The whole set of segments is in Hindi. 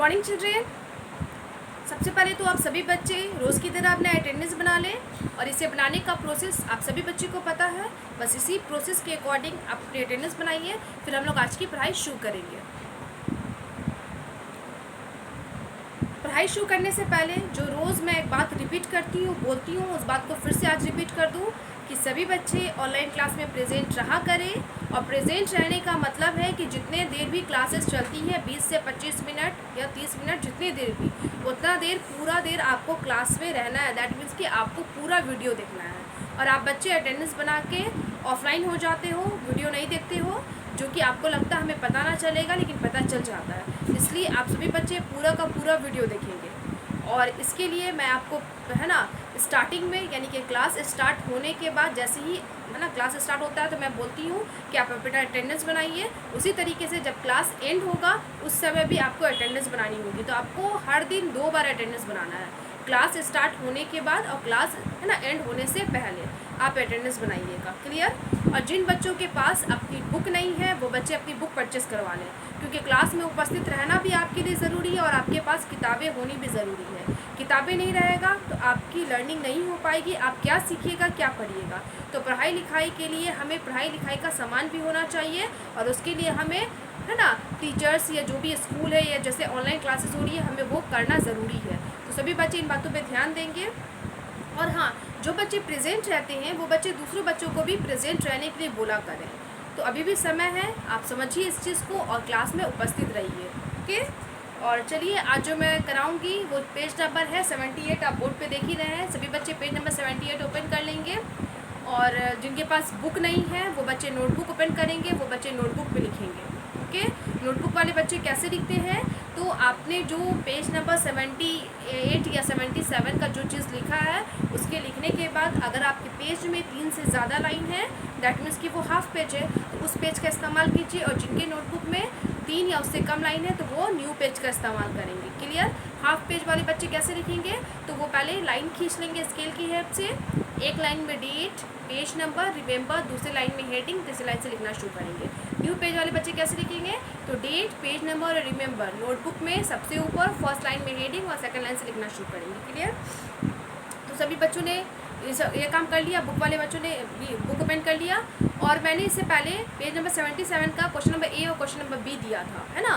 Morning children. सबसे पहले तो आप सभी बच्चे रोज़ की तरह अपना अटेंडेंस बना लें और इसे बनाने का प्रोसेस आप सभी बच्चों को पता है। बस इसी प्रोसेस के अकॉर्डिंग आप अपनी अटेंडेंस बनाइए, फिर हम लोग आज की पढ़ाई शुरू करेंगे। पढ़ाई शुरू करने से पहले जो रोज़ मैं एक बात रिपीट करती हूँ, बोलती हूँ, उस बात को फिर से आज रिपीट कर दूँ कि सभी बच्चे ऑनलाइन क्लास में प्रेजेंट रहा करें। और प्रेजेंट रहने का मतलब है कि जितने देर भी क्लासेस चलती है 20 से 25 मिनट या 30 मिनट, जितनी देर भी, उतना देर पूरा देर आपको क्लास में रहना है। दैट मीन्स कि आपको पूरा वीडियो देखना है। और आप बच्चे अटेंडेंस बना के ऑफलाइन हो जाते हो, वीडियो नहीं देखते हो, जो कि आपको लगता है हमें पता ना चलेगा, लेकिन पता चल जाता है। इसलिए आप सभी बच्चे पूरा का पूरा वीडियो देखेंगे। और इसके लिए मैं आपको है ना स्टार्टिंग में, यानी कि क्लास स्टार्ट होने के बाद जैसे ही है ना क्लास स्टार्ट होता है तो मैं बोलती हूँ कि आप अपना अटेंडेंस बनाइए। उसी तरीके से जब क्लास एंड होगा उस समय भी आपको अटेंडेंस बनानी होगी। तो आपको हर दिन 2 बार अटेंडेंस बनाना है, क्लास स्टार्ट होने के बाद और क्लास है ना एंड होने से पहले आप अटेंडेंस बनाइएगा। क्लियर। और जिन बच्चों के पास अपनी बुक नहीं है वो बच्चे अपनी बुक परचेस करवा लें, क्योंकि क्लास में उपस्थित रहना भी आपके लिए ज़रूरी है और आपके पास किताबें होनी भी ज़रूरी है। किताबें नहीं रहेगा तो आपकी लर्निंग नहीं हो पाएगी, आप क्या सीखिएगा, क्या पढ़िएगा। तो पढ़ाई लिखाई के लिए हमें पढ़ाई लिखाई का सामान भी होना चाहिए और उसके लिए हमें है ना टीचर्स या जो भी स्कूल है या जैसे ऑनलाइन क्लासेस हो रही है हमें वो करना ज़रूरी है। तो सभी बच्चे इन बातों पे ध्यान देंगे। और हाँ, जो बच्चे प्रेजेंट रहते हैं वो बच्चे दूसरों बच्चों को भी प्रेजेंट रहने के लिए बोला करें। तो अभी भी समय है, आप समझिए इस चीज़ को और क्लास में उपस्थित रहिए। ओके। और चलिए आज जो मैं कराऊंगी वो पेज नंबर है 78। आप बोर्ड पे देख ही रहे हैं। सभी बच्चे पेज नंबर 78 ओपन कर लेंगे। और जिनके पास बुक नहीं है वो बच्चे नोटबुक ओपन करेंगे, वो बच्चे नोटबुक पे लिखेंगे। ओके। नोटबुक वाले बच्चे कैसे लिखते हैं, तो आपने जो पेज नंबर 78 या 77 का जो चीज़ लिखा है उसके लिखने के बाद अगर आपके पेज में 3 से ज़्यादा लाइन है, दैट मीन्स कि वो हाफ पेज है, तो उस पेज का इस्तेमाल कीजिए। और जिनके नोटबुक में 3 या उससे कम लाइन है तो वो न्यू पेज का इस्तेमाल करेंगे। क्लियर। हाफ पेज वाले बच्चे कैसे लिखेंगे, तो वो पहले लाइन खींच लेंगे स्केल की हेल्प से। एक लाइन में डेट, पेज नंबर, रिमेंबर, दूसरी लाइन में हेडिंग, तीसरी लाइन से लिखना शुरू करेंगे। न्यू पेज वाले बच्चे कैसे लिखेंगे, तो डेट, पेज नंबर और रिमेंबर नोटबुक में सबसे ऊपर, फर्स्ट लाइन में हेडिंग और सेकंड लाइन से लिखना शुरू करेंगे। क्लियर। तो सभी बच्चों ने ये काम कर लिया, बुक वाले बच्चों ने बुक ओपन कर लिया। और मैंने इससे पहले पेज नंबर 77 का क्वेश्चन नंबर ए और क्वेश्चन नंबर बी दिया था, है ना।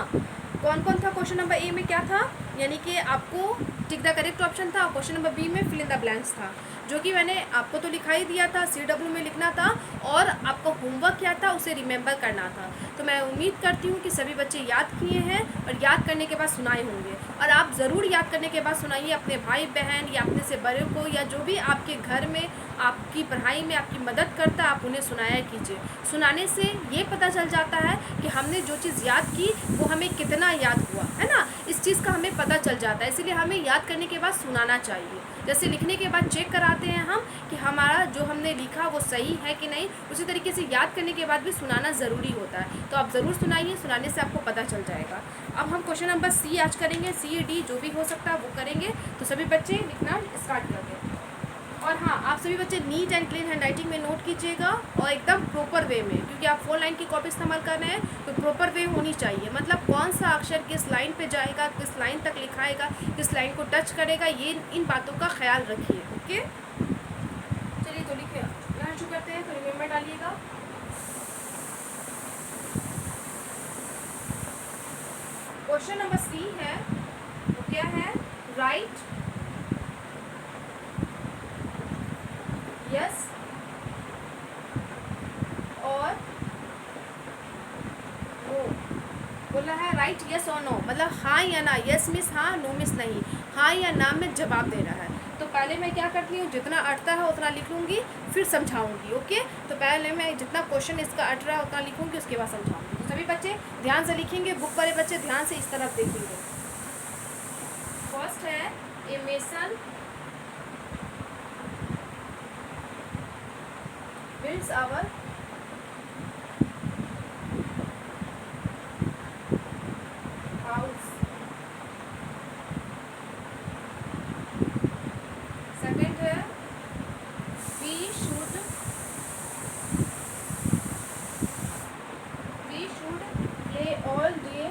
कौन कौन था, क्वेश्चन नंबर ए में क्या था, यानी कि आपको टिक द करेक्ट ऑप्शन था, और क्वेश्चन नंबर बी में फिल इन द ब्लैंक्स था, जो कि मैंने आपको तो लिखा ही दिया था, CW में लिखना था और आपका होमवर्क क्या था उसे रिमेंबर करना था। तो मैं उम्मीद करती हूँ कि सभी बच्चे याद किए हैं और याद करने के बाद सुनाए होंगे। और आप ज़रूर याद करने के बाद सुनाइए अपने भाई बहन या अपने से बड़े को, या जो भी आपके घर में आपकी पढ़ाई में आपकी मदद करता है, आप उन्हें सुनाया कीजिए। सुनाने से ये पता चल जाता है कि हमने जो चीज़ याद की वो हमें कितना याद हुआ, है ना। इस चीज़ का हमें पता चल जाता है, इसीलिए हमें याद करने के बाद सुनाना चाहिए। जैसे लिखने के बाद चेक कराते हैं हम कि हमारा जो हमने लिखा वो सही है कि नहीं, उसी तरीके से याद करने के बाद भी सुनाना ज़रूरी होता है। तो आप ज़रूर सुनाइए, सुनाने से आपको पता चल जाएगा। अब हम क्वेश्चन नंबर सी आज करेंगे, C, D जो भी हो सकता है वो करेंगे। तो सभी बच्चे लिखना स्टार्ट कर दें। और हाँ, आप सभी बच्चे नीट एंड क्लीन हैंडराइटिंग में नोट कीजिएगा और एकदम प्रॉपर वे में, क्योंकि आप 4 लाइन की कॉपी इस्तेमाल कर रहे हैं तो प्रॉपर वे होनी चाहिए। मतलब कौन सा अक्षर किस लाइन पे जाएगा, किस लाइन तक लिखाएगा, किस लाइन को टच करेगा, ये इन बातों का ख्याल रखिए। ओके। चलिए तो लिखिए, यहाँ शुरू करते हैं। तो रिमेंबर डालिएगा। क्वेश्चन नंबर सी है, वो क्या है, राइट यस और नो। बोला है राइट यस और नो, मतलब हाँ या ना। यस मिस हाँ, नो मिस नहीं, हाँ या ना में जवाब दे रहा है। तो पहले मैं क्या करती हूँ, जितना अटता है उतना लिख लूँगी, फिर समझाऊंगी। ओके। तो पहले मैं जितना क्वेश्चन इसका अट रहा है उतना लिखूँगी, उसके बाद समझाऊंगी। तो सभी बच्चे ध्यान से लिखेंगे, बुक वाले बच्चे ध्यान से इस तरफ देखेंगे। फर्स्ट है ए mason builds our house. Second है we should play all day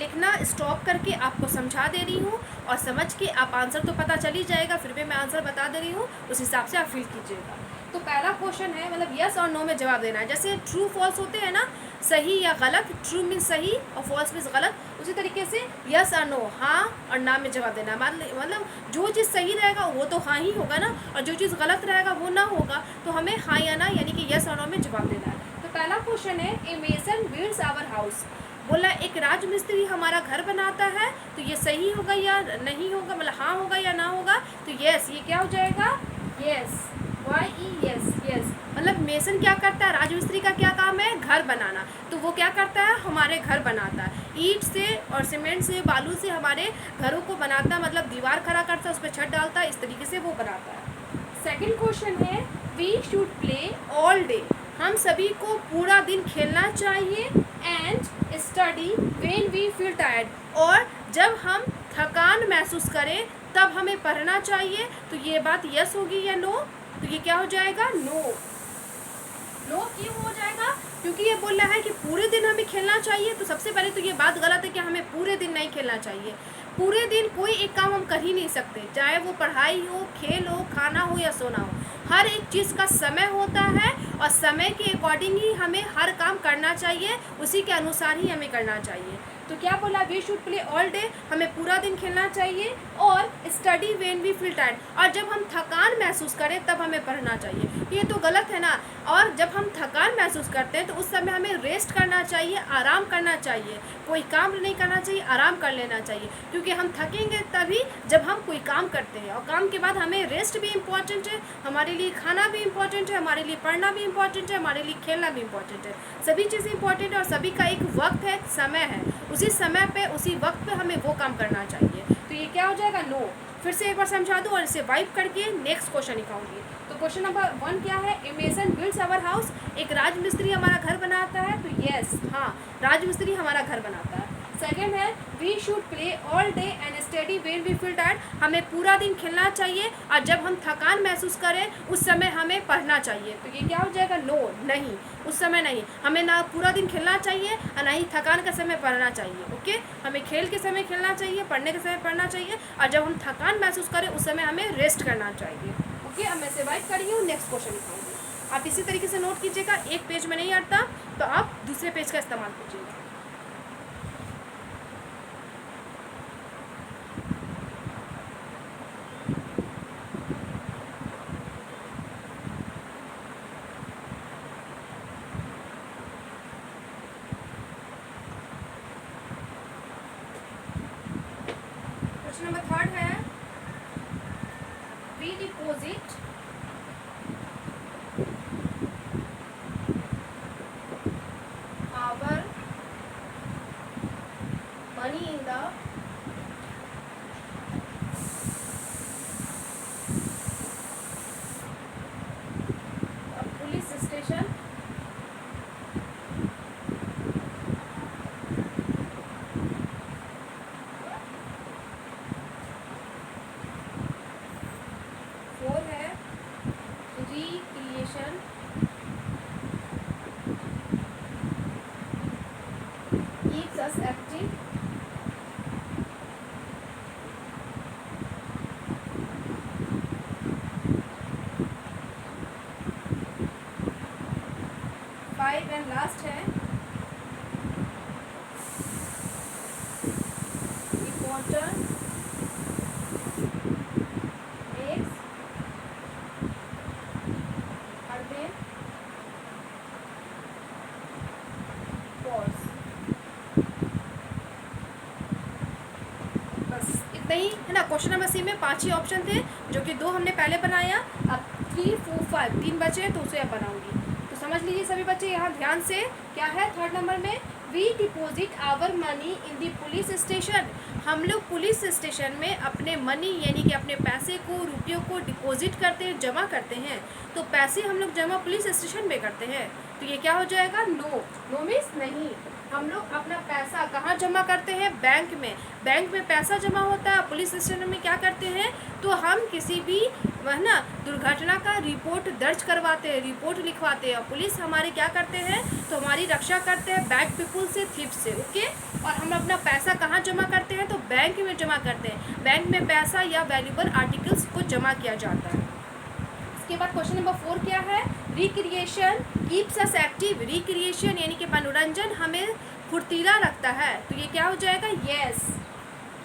लिखना स्टॉप करके आपको समझा दे रही हूँ, और समझ के आप आंसर तो पता चल ही जाएगा, फिर भी मैं आंसर बता दे रही हूँ, उस हिसाब से आप फिल कीजिएगा। तो पहला क्वेश्चन है, मतलब यस और नो में जवाब देना है। जैसे ट्रू फॉल्स होते हैं ना, सही या गलत, ट्रू मीन्स सही और फॉल्स मीन्स गलत, उसी तरीके से यस और नो, हाँ और ना में जवाब देना। मतलब जो चीज़ सही रहेगा वो तो हाँ ही होगा ना, और जो चीज़ गलत रहेगा वो ना होगा, तो हमें हाँ या ना यानी कि यस और नो में जवाब देना है। तो पहला क्वेश्चन है, ए मेसन बिल्ड्स आवर हाउस। बोला एक राजमिस्त्री हमारा घर बनाता है, तो ये सही होगा या नहीं होगा, मतलब हाँ होगा या ना होगा, तो यस, ये क्या हो जाएगा, यस, YES, यस। मतलब मेसन क्या करता है, राजमिस्त्री का क्या काम है, घर बनाना, तो वो क्या करता है, हमारे घर बनाता है, ईंट से और सीमेंट से, बालू से हमारे घरों को बनाता है, मतलब दीवार खड़ा करता है, उस पर छत डालता है, इस तरीके से वो बनाता है। सेकंड क्वेश्चन है, we should play all day. हम सभी को पूरा दिन खेलना चाहिए, and study when we feel tired. और जब हम थकान महसूस करें तब हमें पढ़ना चाहिए। तो ये बात यस होगी या नो, तो ये क्या हो जाएगा, नो। नो क्यों हो जाएगा, क्योंकि ये बोल रहा है कि पूरे दिन हमें खेलना चाहिए, तो सबसे पहले तो ये बात गलत है कि हमें पूरे दिन नहीं खेलना चाहिए। पूरे दिन कोई एक काम हम कर ही नहीं सकते, चाहे वो पढ़ाई हो, खेल हो, खाना हो या सोना हो। हर एक चीज़ का समय होता है, और समय के अकॉर्डिंग ही हमें हर काम करना चाहिए, उसी के अनुसार ही हमें करना चाहिए। तो क्या बोला, we should play all day, हमें पूरा दिन खेलना चाहिए, और study when we feel tired, और जब हम थकान महसूस करें तब हमें पढ़ना चाहिए। ये तो गलत है ना, और जब हम थकान महसूस करते हैं तो उस समय हमें रेस्ट करना चाहिए, आराम करना चाहिए, कोई काम नहीं करना चाहिए, आराम कर लेना चाहिए, क्योंकि हम थकेंगे तभी जब हम कोई काम करते हैं, और काम के बाद हमें रेस्ट भी इम्पॉर्टेंट है, हमारे लिए खाना भी इम्पॉर्टेंट है, हमारे लिए पढ़ना भी इम्पॉर्टेंट है, हमारे लिए खेलना भी इम्पॉर्टेंट है, सभी चीज़ें इम्पॉर्टेंट है, और सभी का एक वक्त है, समय है, उसी समय पे उसी वक्त पे हमें वो काम करना चाहिए। तो ये क्या हो जाएगा, नो। फिर से एक बार समझा दूँ और इसे वाइप करके नेक्स्ट क्वेश्चन लिखाऊंगी। तो क्वेश्चन नंबर 1 क्या है, ए मेसन बिल्ड्स आवर हाउस। एक राजमिस्त्री हमारा घर बनाता है, तो यस, हाँ, राजमिस्त्री हमारा घर बनाता है। सेकंड है, we should play all day and study when we feel tired. हमें पूरा दिन खेलना चाहिए, और जब हम थकान महसूस करें उस समय हमें पढ़ना चाहिए। तो ये क्या हो जाएगा, नो, नहीं, उस समय नहीं, हमें ना पूरा दिन खेलना चाहिए और ना ही थकान के समय पढ़ना चाहिए। ओके, हमें खेल के समय खेलना चाहिए, पढ़ने के समय पढ़ना चाहिए, और जब हम थकान महसूस करें उस समय हमें रेस्ट करना चाहिए। ओके, अब मैं से वाइट कर रही हूँ, नेक्स्ट क्वेश्चन लिखाऊंगी। आप इसी तरीके से नोट कीजिएगा, एक पेज में नहीं आता तो आप दूसरे पेज का इस्तेमाल कीजिएगा। क्वेश्चन नंबर 3 है, we deposit our money in the police station. Four है, recreation keeps us active. Five and last है, इम्पोर्टेंट makes urban pause। बस इतना ही है ना। क्वेश्चन नंबर सी में 5 ही ऑप्शन थे, जो कि 2 हमने पहले बनाया, अब 3, 4, 5 3 बचे तो उसे अब बनाऊंगी। तो समझ लीजिए सभी बच्चे यहाँ ध्यान से, क्या है थर्ड नंबर में, we deposit our money in the police station. हम लोग पुलिस स्टेशन में अपने मनी यानी कि अपने पैसे को, रुपयों को डिपॉजिट करते हैं, जमा करते हैं। तो पैसे हम लोग जमा पुलिस स्टेशन में करते हैं, तो ये क्या हो जाएगा, नो। नो मीन्स नहीं, हम लोग अपना पैसा कहाँ जमा करते हैं? बैंक में। बैंक में पैसा जमा होता है। पुलिस स्टेशन में क्या करते हैं? तो हम किसी भी वह ना दुर्घटना का रिपोर्ट दर्ज करवाते हैं, रिपोर्ट लिखवाते हैं, और पुलिस हमारे क्या करते हैं? तो हमारी रक्षा करते हैं बैड पीपुल से, थीफ से। ओके। और हम अपना पैसा कहाँ जमा करते हैं? तो बैंक में जमा करते हैं। बैंक में पैसा या वैल्यूएबल आर्टिकल्स को जमा किया जाता है। इसके बाद क्वेश्चन नंबर 4 क्या है? Recreation keeps us active. Recreation यानी कि मनोरंजन हमें फुर्तीला रखता है। तो ये क्या हो जाएगा? यस।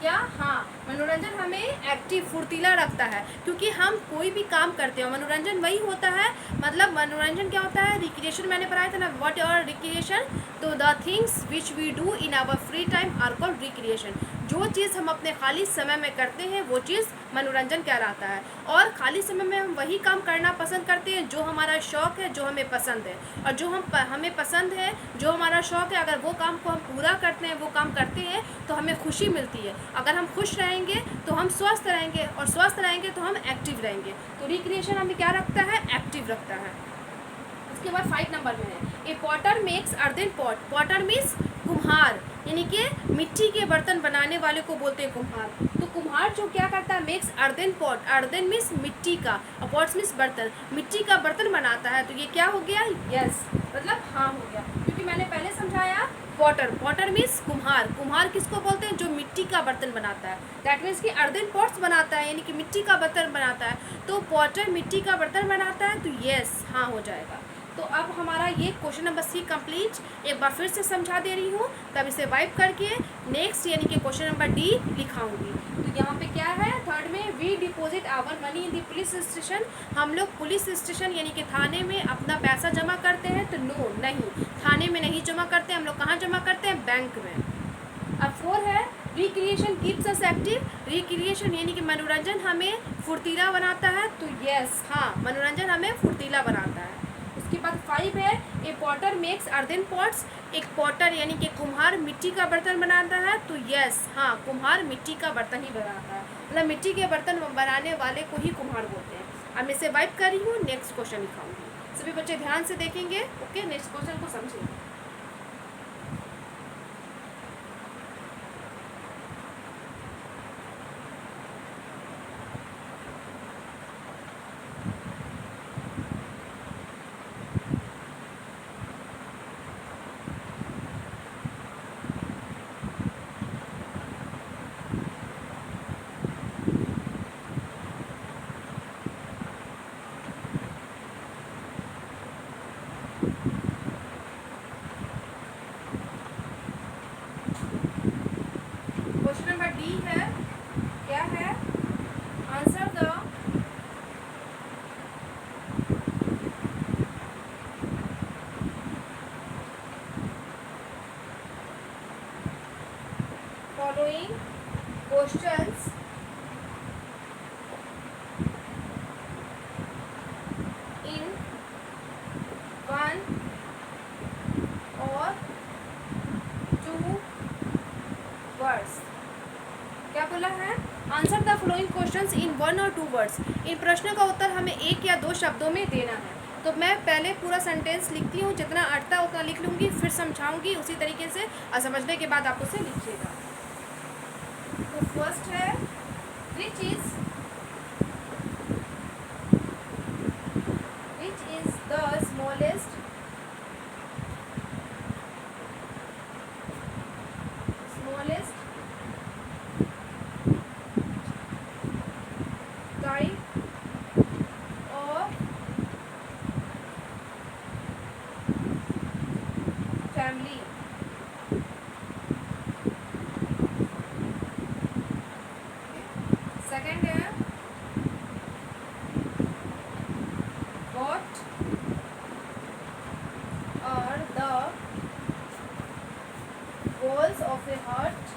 क्या? हाँ, मनोरंजन हमें एक्टिव फुर्तीला रखता है, क्योंकि हम कोई भी काम करते हो मनोरंजन वही होता है। मतलब मनोरंजन क्या होता है? रिक्रिएशन मैंने पढ़ाया था ना, व्हाट आर रिक्रिएशन? तो the things which we do in our free time are called recreation. जो चीज़ हम अपने खाली समय में करते हैं वो चीज़ मनोरंजन कहलाता है। और खाली समय में हम वही काम करना पसंद करते हैं जो हमारा शौक़ है, जो हमें पसंद है। और जो हमें पसंद है, जो हमारा शौक़ है, अगर वो काम को हम पूरा करते हैं, वो काम करते हैं, तो हमें खुशी मिलती है। अगर हम खुश रहेंगे तो हम स्वस्थ रहेंगे, और स्वस्थ रहेंगे तो हम एक्टिव रहेंगे। तो रिक्रिएशन हमें क्या रखता है? एक्टिव रखता है। उसके बाद 5 नंबर में है, a potter makes earthen pot. Potter means कुम्हार, यानी कि मिट्टी के बर्तन बनाने वाले को बोलते हैं कुम्हार। तो कुम्हार जो क्या करता है? Makes earthen pot. Earthen means मिट्टी का, और पॉट्स मीन्स बर्तन। मिट्टी का बर्तन बनाता है। तो ये क्या हो गया? यस, मतलब हाँ हो गया, क्योंकि मैंने पहले समझाया पॉटर। पॉटर मीन्स कुम्हार। कुम्हार किसको बोलते हैं? जो मिट्टी का बर्तन बनाता है। दैट मीन्स कि अर्दन पॉट्स बनाता है, यानी कि मिट्टी का बर्तन बनाता है। तो पॉटर मिट्टी का बर्तन बनाता है, तो यस, हाँ हो जाएगा। तो अब हमारा ये क्वेश्चन नंबर C कंप्लीट। एक बार फिर से समझा दे रही हूँ, तब इसे वाइप करके नेक्स्ट यानी कि क्वेश्चन नंबर D लिखाऊंगी। तो यहाँ पे क्या है? थर्ड में, we deposit our money in the police station. हम लोग पुलिस स्टेशन यानी कि थाने में अपना पैसा जमा करते हैं। तो नो, नहीं, थाने में नहीं जमा करते। हम लोग कहाँ जमा करते हैं? बैंक में। अब 4 है, recreation keeps us active. Recreation यानी कि मनोरंजन हमें फुर्तीला बनाता है। तो यस, हाँ, मनोरंजन हमें फुर्तीला बनाता है। उसके बाद 5 है, a potter makes earthen pots. एक पॉटर यानी कि कुम्हार मिट्टी का बर्तन बनाता है। तो यस, हाँ, कुम्हार मिट्टी का बर्तन ही बनाता है, मतलब मिट्टी के बर्तन बनाने वाले को ही कुम्हार बोलते हैं। अब मैं इसे वाइप कर रही हूँ, नेक्स्ट क्वेश्चन लिखाऊंगी। सभी बच्चे ध्यान से देखेंगे। ओके, नेक्स्ट क्वेश्चन को समझेंगे। क्वेश्चन नंबर D है, क्या है? Answer the following questions in 1 और 2 वर्ड्स। क्या बोला है? Answer the following questions in 1 और 2 वर्ड्स। इन प्रश्नों का उत्तर हमें 1 या 2 शब्दों में देना है। तो मैं पहले पूरा सेंटेंस लिखती हूँ, जितना अटता है उतना लिख लूँगी, फिर समझाऊंगी उसी तरीके से, और समझने के बाद आप उसे लिखिएगा। तो फर्स्ट है, which is the smallest type of family. Second है, what are the goals of a heart?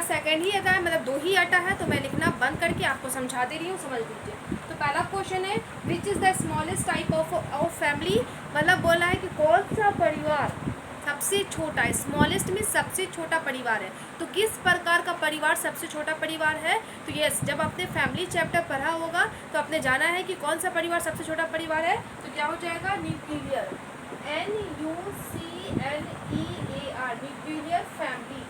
Second ही आता है, मतलब 2 ही आता है, तो मैं लिखना बंद करके आपको समझा दे रही हूँ, समझ लीजिए। तो पहला क्वेश्चन है, which is the smallest type of family. मतलब बोला है कि कौन सा परिवार सबसे छोटा, स्मॉलेस्ट में सबसे छोटा परिवार है। तो किस प्रकार का परिवार सबसे छोटा परिवार है? तो यस, जब आपने फैमिली चैप्टर पढ़ा होगा तो आपने जाना है कि कौन सा परिवार सबसे छोटा परिवार है। तो क्या हो जाएगा? Nuclear, NUCLEAR, nuclear family.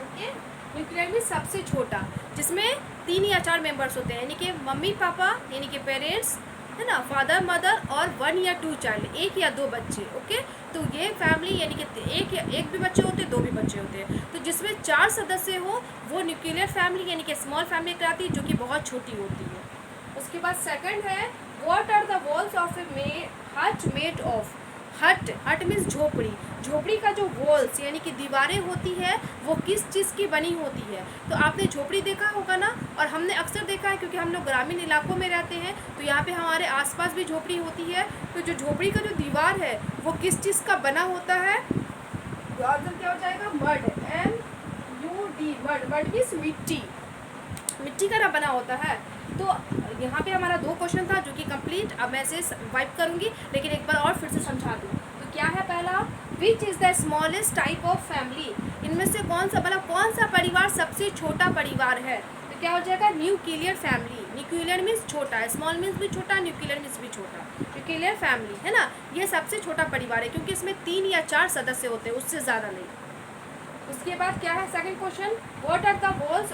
Okay, nuclear में सबसे छोटा, जिसमें 3 या 4 मेंबर्स होते हैं, यानी कि मम्मी पापा, यानी कि पेरेंट्स, है ना, फादर मदर, और 1 या 2 चाइल्ड, 1 या 2 बच्चे। ओके, तो ये फैमिली यानी कि एक भी बच्चे होते हैं, 2 भी बच्चे होते हैं। तो जिसमें 4 सदस्य हो वो न्यूक्लियर फैमिली यानी कि स्मॉल फैमिली कहलाती है, जो कि बहुत छोटी होती है। उसके बाद सेकंड है, what are the walls of a hut made of. हट मीन्स झोपड़ी। झोपड़ी का जो वॉल्स यानी कि दीवारें होती है वो किस चीज़ की बनी होती है? तो आपने झोपड़ी देखा होगा ना, और हमने अक्सर देखा है क्योंकि हम लोग ग्रामीण इलाकों में रहते हैं, तो यहाँ पे हमारे आसपास भी झोपड़ी होती है। तो जो झोपड़ी का जो दीवार है वो किस चीज़ का बना होता है? तो आंसर क्या हो जाएगा? Mud, MUD, mud. Mud means मिट्टी, मिट्टी का ना बना होता है। तो यहाँ पे हमारा 2 क्वेश्चन था जो कि कंप्लीट। अब मैं इसे वाइप करूँगी, लेकिन एक बार और फिर से समझा दूँ। तो क्या है पहला, which is the smallest type of family. इनमें से कौन सा परिवार सबसे छोटा परिवार है? तो क्या हो जाएगा? Nuclear family. न्यूक्लियर मीन्स छोटा, स्मॉल मीन्स भी छोटा, न्यूक्लियर मीन्स भी छोटा। न्यूक्लियर फैमिली है ना, ये सबसे छोटा परिवार है क्योंकि इसमें 3 या 4 सदस्य होते हैं, उससे ज़्यादा नहीं। उसके बाद क्या है second question, what are the walls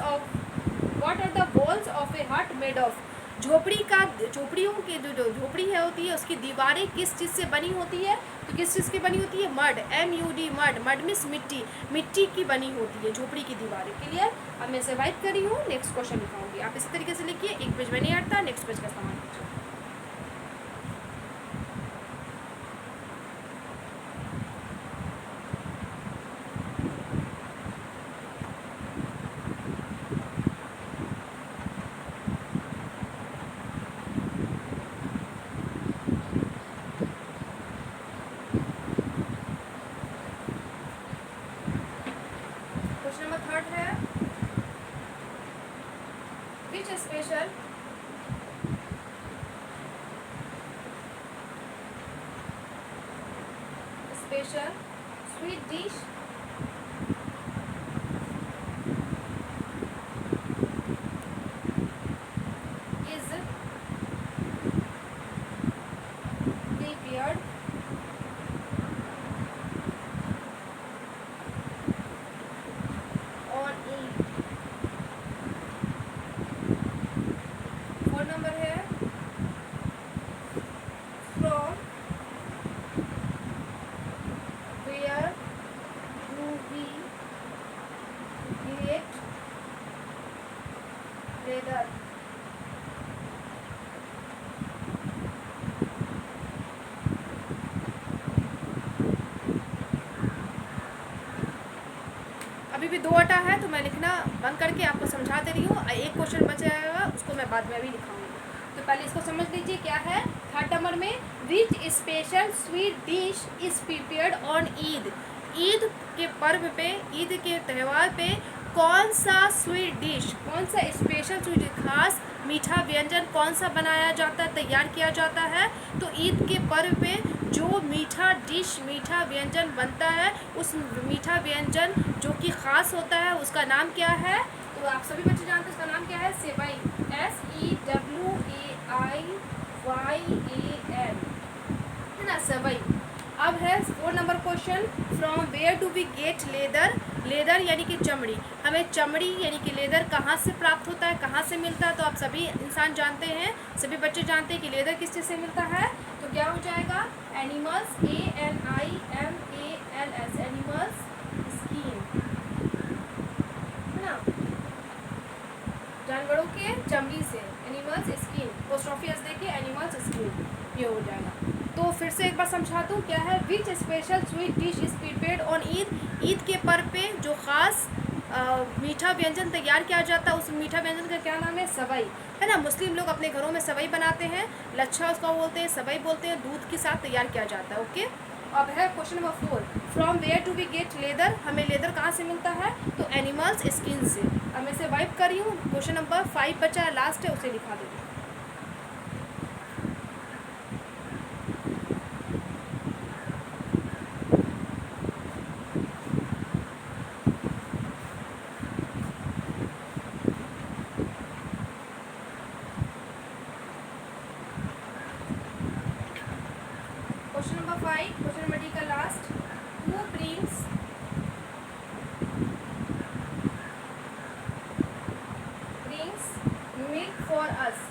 of a hut made of. झोपड़ियों की जो झोपड़ी है होती है उसकी दीवारें किस चीज़ से बनी होती है? तो किस चीज़ की बनी होती है? Mud, MUD, mud. Mud means मिट्टी, मिट्टी की बनी होती है झोपड़ी की दीवारें। क्लियर? अब मैं इसे वाइप कर रही हूँ, नेक्स्ट क्वेश्चन लिखाऊंगी। आप इसी तरीके से लिखिए, एक पेज में नहीं हटता, नेक्स्ट पेज का इस्तेमाल कीजिए। क्वेश्चन नंबर 3 है, which special sweet dish is prepared on Eid। 4 number है, from where do we get leather। अभी भी 2 अटा है तो मैं लिखना बंद करके आपको समझा दे रही हूँ। एक क्वेश्चन बच जाएगा, उसको मैं बाद में अभी लिखाऊंगी। तो पहले इसको समझ लीजिए क्या है। 3rd नंबर में, which special sweet dish is prepared on Eid. Eid के पर्व पे, ईद के त्यौहार पे कौन सा स्वीट डिश, कौन सा स्पेशल स्वीट, खास मीठा व्यंजन कौन सा बनाया जाता है, तैयार किया जाता है? तो ईद के पर्व पे जो मीठा डिश, मीठा व्यंजन बनता है, उस मीठा व्यंजन जो कि ख़ास होता है उसका नाम क्या है? तो आप सभी बच्चे जानते हैं उसका नाम क्या है? सेवई, SEWAYAN, है ना, सेवई। अब है 4 number question, from where do we get leather. Leather यानी कि चमड़ी। हमें चमड़ी यानी कि लेदर कहाँ से प्राप्त होता है, कहाँ से मिलता है? तो आप सभी इंसान जानते हैं, सभी बच्चे जानते हैं कि लेदर किस चीज़ से मिलता है। तो क्या हो जाएगा? एनिमल्स, ANIMALS, एनिमल्स स्किन, है ना, जानवरों के चमड़ी से, एनिमल्स स्किन। पोस्टऑफिस एस देखिए, एनिमल्स स्किन, ये हो जाएगा। तो फिर से एक बार समझाता हूँ क्या है। Which special sweet dish is prepared on Eid. Eid के पर्व पे जो ख़ास मीठा व्यंजन तैयार किया जाता है, उस मीठा व्यंजन का क्या नाम है? सवई, है ना। मुस्लिम लोग अपने घरों में सवई बनाते हैं, लच्छा उसका बोलते हैं, सवई बोलते हैं, दूध के साथ तैयार किया जाता है। ओके, अब है question number 4, from where do we get leather. हमें लेदर कहाँ से मिलता है? तो एनिमल्स स्किन से। अब मैं इसे वाइप कर रही हूँ। क्वेश्चन नंबर 5 बचा है, लास्ट है, उसे लिखा देती हूँ। Milk for us.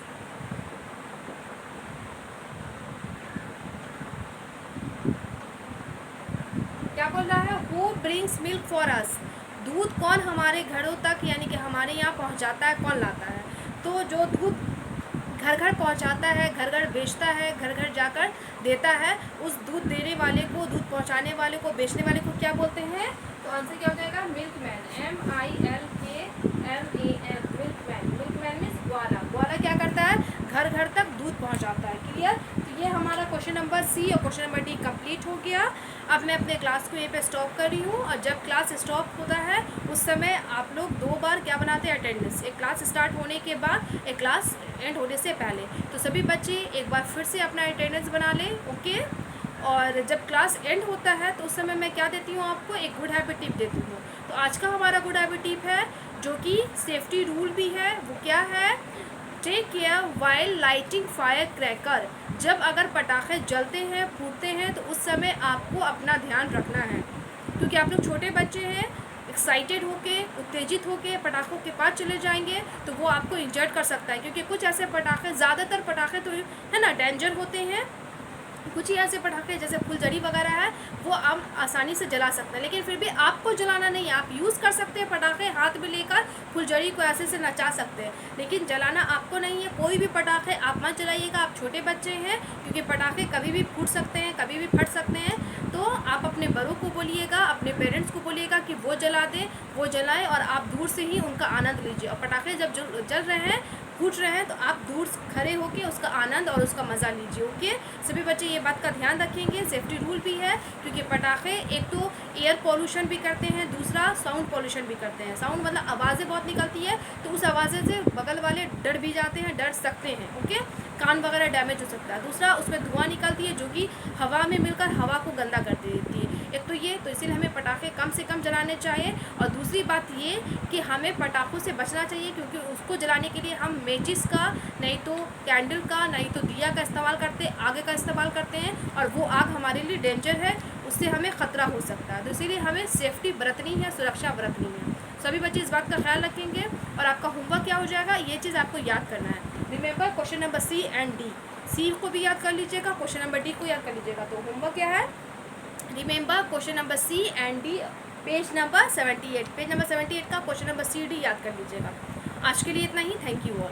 क्या बोल रहा है? Who brings milk for us. दूध कौन हमारे घरों तक यानी कि हमारे यहाँ पहुँचाता है, कौन लाता है? तो जो दूध घर घर पहुँचाता है, घर घर बेचता है, घर घर जाकर देता है, उस दूध देने वाले को, दूध पहुँचाने वाले को, बेचने वाले को क्या बोलते हैं? तो आंसर क्या हो जाएगा? Milkman. MILKMAN, milkman. Milkman means ग्वाला। ग्वाला क्या करता है? घर घर तक दूध पहुँचाता है। क्लियर? तो ये हमारा क्वेश्चन नंबर सी और क्वेश्चन नंबर डी कंप्लीट हो गया। अब मैं अपने क्लास को यहीं पे स्टॉप कर रही हूँ, और जब क्लास स्टॉप होता है उस समय आप लोग 2 बार क्या बनाते हैं? अटेंडेंस। एक क्लास स्टार्ट होने के बाद, एक क्लास एंड होने से पहले। तो सभी बच्चे एक बार फिर से अपना अटेंडेंस बना लें, ओके। और जब क्लास एंड होता है तो उस समय मैं क्या देती हूँ आपको? एक गुड हैबिट टिप देती हूँ। तो आज का हमारा गुड हैबिट टिप है, जो कि सेफ्टी रूल भी है। वो क्या है? Take care while lighting fire cracker. जब अगर पटाखे जलते हैं, फूटते हैं, तो उस समय आपको अपना ध्यान रखना है, क्योंकि आप लोग छोटे बच्चे हैं, एक्साइटेड होके, उत्तेजित होके पटाखों के पास चले जाएंगे तो वो आपको इंजर्ड कर सकता है। क्योंकि कुछ ऐसे पटाखे, ज़्यादातर पटाखे तो है ना डेंजर होते हैं, कुछ ही ऐसे पटाखे जैसे फुलझड़ी वगैरह है वो आप आसानी से जला सकते हैं, लेकिन फिर भी आपको जलाना नहीं है। आप यूज़ कर सकते हैं पटाखे, हाथ में लेकर फुलझड़ी को ऐसे से नचा सकते हैं, लेकिन जलाना आपको नहीं है। कोई भी पटाखे आप मत जलाइएगा, आप छोटे बच्चे हैं, क्योंकि पटाखे कभी भी फूट सकते हैं, कभी भी फट सकते हैं। तो आप अपने बड़ों को बोलिएगा, अपने पेरेंट्स को बोलिएगा कि वो जला दें, वो जलाएं, और आप दूर से ही उनका आनंद लीजिए। और पटाखे जब जल रहे हैं, फूट रहे हैं, तो आप दूर खड़े होकर उसका आनंद और उसका मज़ा लीजिए, ओके। सभी बच्चे ये बात का ध्यान रखेंगे। सेफ्टी रूल भी है, क्योंकि पटाखे एक तो एयर पॉल्यूशन भी करते हैं, दूसरा साउंड पॉल्यूशन भी करते हैं। साउंड मतलब आवाज़ें बहुत निकलती है, तो उस आवाज़ें से बगल वाले डर भी जाते हैं, डर सकते हैं, ओके। कान वगैरह डैमेज हो सकता है। दूसरा, उसमें धुआं निकलती है जो कि हवा में मिलकर हवा को गंदा कर देती है। एक तो ये, तो इसीलिए हमें पटाखे कम से कम जलाने चाहिए। और दूसरी बात ये कि हमें पटाखों से बचना चाहिए, क्योंकि उसको जलाने के लिए हम मेचिस का, नहीं तो कैंडल का, नहीं तो दिया का इस्तेमाल करते, आग का इस्तेमाल करते हैं, और वो आग हमारे लिए डेंजर है, उससे हमें ख़तरा हो सकता है। तो इसीलिए हमें सेफ्टी बरतनी है, सुरक्षा बरतनी है। सभी बच्चे इस बात का ख्याल रखेंगे। और आपका होमवर्क क्या हो जाएगा? ये चीज़ आपको याद करना है। Remember question number C and D. C को भी याद कर लीजिएगा, क्वेश्चन नंबर डी को याद कर लीजिएगा। तो होमवर्क क्या है? Remember question number C and D, page number 78। Page number 78 का क्वेश्चन नंबर सी डी याद कर लीजिएगा। आज के लिए इतना ही। Thank you all.